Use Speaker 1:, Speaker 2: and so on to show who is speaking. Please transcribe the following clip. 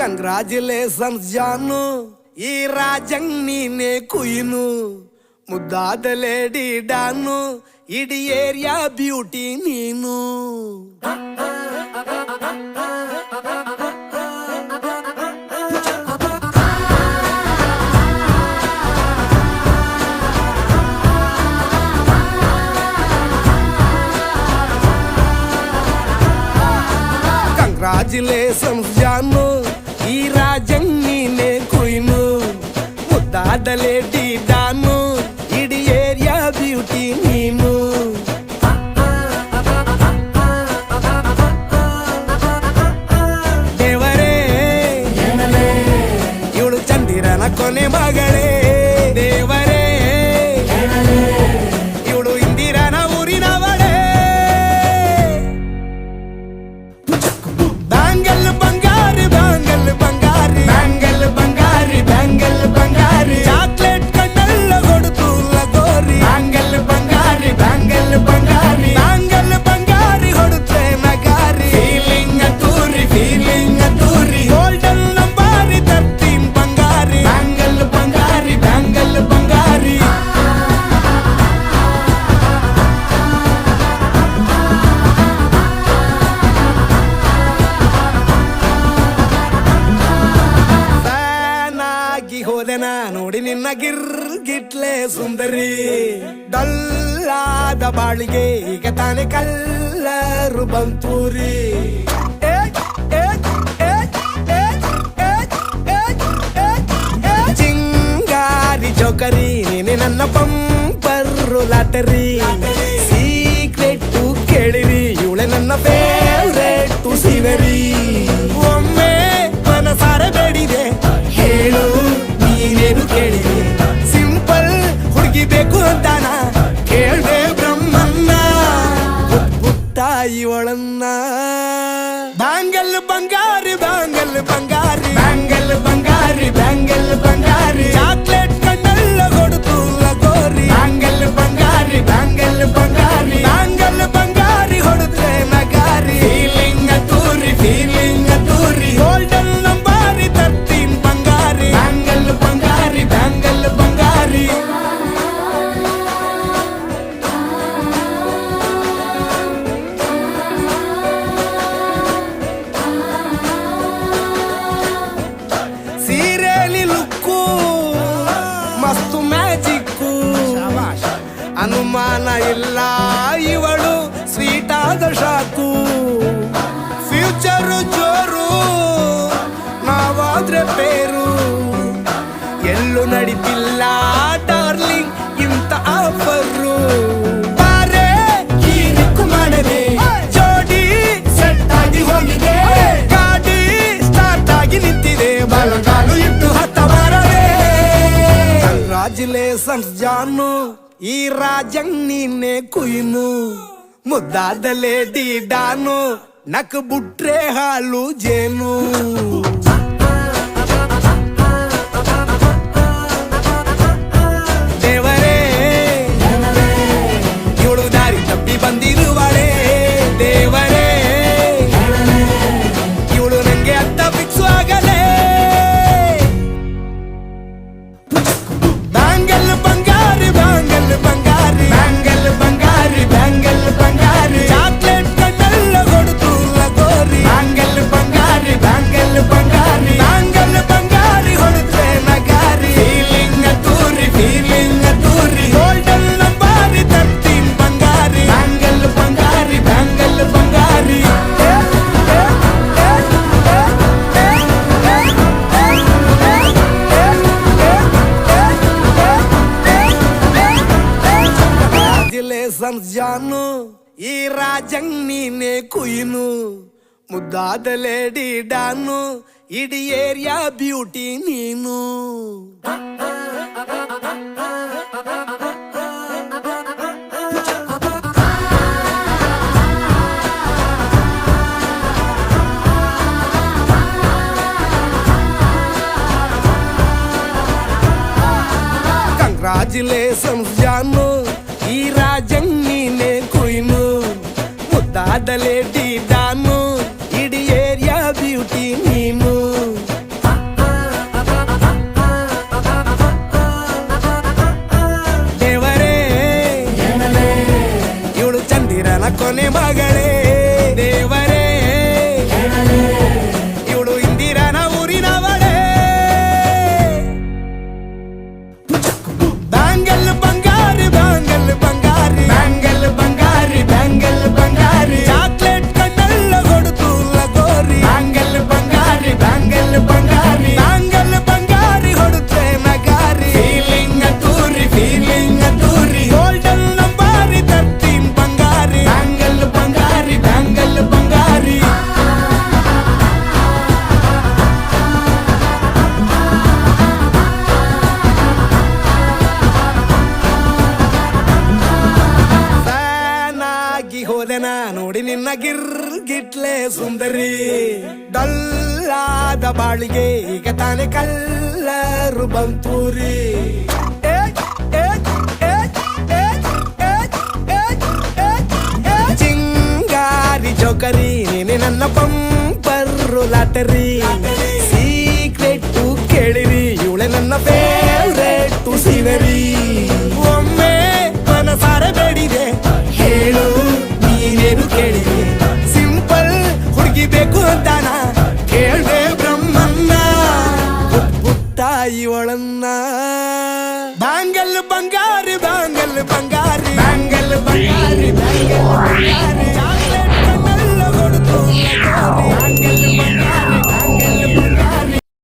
Speaker 1: Congratulations ಜಾನು, ಈ ರಾಜಂಗ್ ನೀನೆ ಕುಯ್ನು, ಮುದ್ದಾದ ಲೇಡಿ ಡಾನು, ಇಡೀ ಏರಿಯಾ ಬ್ಯೂಟಿ ನೀನು. ಕಂಗ್ರಾಚುಲೇಷನ್ಸ್ ಜಾನು, ಈ ರಾಜಂಗ್ ನೀನೆ ಕುಯ್ನು, ಮುದ್ದಾದ ಲೇಡಿ ಡಾನು, ಇಡೀ ಏರಿಯಾ ಬ್ಯೂಟಿ ನೀನು. ದೇವರೇ ಇವಳು ಚಂದಿರನ ಕೊನೆ ಮಗಳೇ, ದೇವರೇ ಇವಳು ಇಂದಿರನ ಊರಿನವಳೇ. ಬ್ಯಾಂಗಲ್ ಬಂಗಾರಿ ಬ್ಯಾಂಗಲ್ ಬಂಗಾರಿ ಬ್ಯಾಂಗಲ್ ಬಂಗಾರಿ ಬ್ಯಾಂಗಲ್ ಬಂಗಾರಿ, ಚಾಕ್ಲೇಟ್ ಕಣ್ಣೆಲ್ಲ ಕೊಡುತ್ತು ಲಗೋರಿ. ಬ್ಯಾಂಗಲ್ ಬಂಗಾರಿ ಬ್ಯಾಂಗಲ್ ಬಂಗಾರಿ ಬ್ಯಾಂಗಲ್ ಬಂಗಾರಿ ಹೊಡುತ್ತೆ ನಗಾರಿ. ಫೀಲಿಂಗ್ ತೂರಿ ಗೋಲ್ಡನ್ ನಂಬಾರಿ 13 ಬಂಗಾರಿ. ಬ್ಯಾಂಗಲ್ ಬಂಗಾರಿ ಬ್ಯಾಂಗಲ್ ಬಂಗಾರಿ. ಹೋದೆನಾ ನೋಡಿ ನಿನ್ನ ಗಿರ್ಗಿಟ್ಲೆ ಸುಂದರಿ, ಡಲ್ಲಾದ ಬಾಳಿಗೆ ಈಗ ತಾನೆ ಕಲ್ಲರು ಬಂತೂರಿ. ಚಿಂಗಾರಿ ಜೋಕರಿ ನೀನೆ ನನ್ನ ಬಂಪರು ಲಾಟರಿ. ಸೀಕ್ರೆಟ್ ಕೇಳಿರಿ ಇವಳೆ ನನ್ನ ಫೇವ್ರೇಟ್ ಸಿನರಿ. ಒಮ್ಮೆ ಮನಸಾರೆ ಬೇಡಿದೆ ಹೇಳು ನೀನೇನು ಕೇಳಿದೆ, ಸಿಂಪಲ್ ಹುಡುಗಿ ಬೇಕು ಅಂತಾನ ಕೇಳ್ದೆ ಬ್ರಹ್ಮನ್ನ ಪುಟ್ಟ ಇವಳನ್ನ. ಬ್ಯಾಂಗಲ್ ಬಂಗಾರಿ ಬ್ಯಾಂಗಲ್ ಬಂಗಾರಿ ಬ್ಯಾಂಗಲ್ ಬಂಗಾರಿ ಬ್ಯಾಂಗಲ್ ಬಂಗಾರಿ, ಚಾಕ್ಲೇಟ್ ಕಣ್ಣೆಲ್ಲ ಕೊಡುತ್ತು ಲಗೋರಿ. ಬ್ಯಾಂಗಲ್ ಬಂಗಾರಿ ಬ್ಯಾಂಗಲ್ ಬಂಗಾರಿ ಬ್ಯಾಂಗಲ್ ಬಂಗಾರಿ ಹೊಡುತ್ತೆ ನಗಾರಿ. ಫೀಲಿಂಗ್ ತೂರಿ ಗೋಲ್ಡನ್ ನಂಬಾರಿ 13 ಬಂಗಾರಿ. ಬ್ಯಾಂಗಲ್ ಬಂಗಾರಿ ಬ್ಯಾಂಗಲ್ ಬಂಗಾರಿ. ಸೀರೆಲಿ ಲುಕ್ಕು ಮಸ್ತು ಮ್ಯಾಜಿಕ್ಕು, ಅನುಮಾನ ಇಲ್ಲ ಇವಳು ಸ್ವೀಟ್ ಆದ ಶಾಕು. ಫ್ಯೂಚರು ಜೋರು ನಾವಾದ್ರೆ ಬೇರು, ಎಲ್ಲೂ ನಡೀತಿಲ್ಲ ಡಾರ್ಲಿಂಗ್ ಇಂತ ಆಫರು. ಬಾರೆ ಹೀರಿಕ್ಕು ಮಾಡದೆ ಜೋಡಿ ಸೆಟ್ ಆಗಿ ಹೋಗಿದೆ, ಗಾಡಿ ಸ್ಟಾರ್ಟ್ ಆಗಿ ನಿಂತಿದೆ, ಬಲಗಾಲು ಇಟ್ಟು ಹತ್ತ ಬಾರದೆ. ಕಂಗ್ರಾಚುಲೇಷನ್ಸ್ ಜಾನು, ಈ ರಾಜಂಗ್ ನೀನೆ ಕುಯ್ನು, ಮುದ್ದಾದ ಲೇಡಿ ಡಾನು, ನಕ್ ಬುಟ್ರೆ ಹಾಲು ಜೇನು. ದೇವರೇ ಇವಳು ದಾರಿ ತಪ್ಪಿ ಬಂದಿರುವಳೆ, ದೇವರೇ ಇವಳು ನಂಗೆ ಅತ್ತ ಫಿಕ್ಸು ಆಗಲೇ. ಬ್ಯಾಂಗಲ್ ಬಂಗಾರಿ ಬ್ಯಾಂಗಲ್ ಬಂಗಾರಿ ಬ್ಯಾಂಗಲ್ ಬಂಗಾರಿ ಬ್ಯಾಂಗಲ್ ಬಂಗಾರಿ, ಚಾಕ್ಲೇಟ್ ಕಣ್ಣೆಲ್ಲ ಕೊಡುತ್ತು ಲಗೋರಿ. ಬ್ಯಾಂಗಲ್ ಬಂಗಾರಿ ಬ್ಯಾಂಗಲ್ ಬಂಗಾರಿ ಬ್ಯಾಂಗಲ್ ಬಂಗಾರಿ ಹೊಡುತ್ತೆ ನಗಾರಿ. ಫೀಲಿಂಗ್ ತೂರಿ ಗೋಲ್ಡನ್ ನಂಬಾರಿ 13 ಬಂಗಾರಿ. ಬ್ಯಾಂಗಲ್ ಬಂಗಾರಿ ಬ್ಯಾಂಗಲ್ ಬಂಗಾರಿ. ಕಂಗ್ರಾಚುಲೇಷನ್ಸ್ ಜಾನು, ಈ ರಾಜಂಗ್ ನೀನೆ ಕುಯ್ನು, ಮುದ್ದಾದ ಲೇಡಿ ಡಾನು, ಇಡೀ ಏರಿಯಾ ಬ್ಯೂಟಿ ನೀನು. ಕಂಗ್ರಾಚುಲೇಷನ್ಸ್ ಜಾನು, ಈ ರಾಜಂಗ್ ನೀನೆ ಕುಯ್ನು, ಮುದ್ದಾದ ಲೇಡಿ ಡಾನು, ಇಡೀ ಏರಿಯಾ ಬ್ಯೂಟಿ ನೀನು. ಗಿರ್ಗಿಟ್ಲೆ ಸುಂದರಿ ಡಲ್ಲಾದ ಬಾಳಿಗೆ ಈಗ ತಾನೆ ಕಲ್ಲರು ಬಂತೂರಿ ಚಿಂಗಾರಿ ಜೋಕರಿ ನೀನೆ ನನ್ನ ಪಂಪರು ಲಾಟರಿ ಸೀಕ್ರೆಟ್ ಕೇಳಿರಿ ಇವಳೆ ನನ್ನ ಫೇವ್ರೆಟ್ ಸೀನರಿ ಒಮ್ಮೆ ಮನಸಾರೆ ಬೇಡಿದೆ ಹೇಳು ನೀನೇನು ಕೇಳಿದೆ ಸಿಂಪಲ್ ಹುಡುಗಿ ಬೇಕು ಅಂತಾನ ಕೇಳ್ದೆ ಬ್ರಹ್ಮನ್ನ ಪುಟ್ಟ ಇವಳನ್ನ ಬ್ಯಾಂಗಲ್ ಬಂಗಾರಿ ಬ್ಯಾಂಗಲ್ ಬಂಗಾರಿ ಬ್ಯಾಂಗಲ್ ಬಂಗಾರಿ ಬ್ಯಾಂಗಲ್ ಬಂಗಾರಿ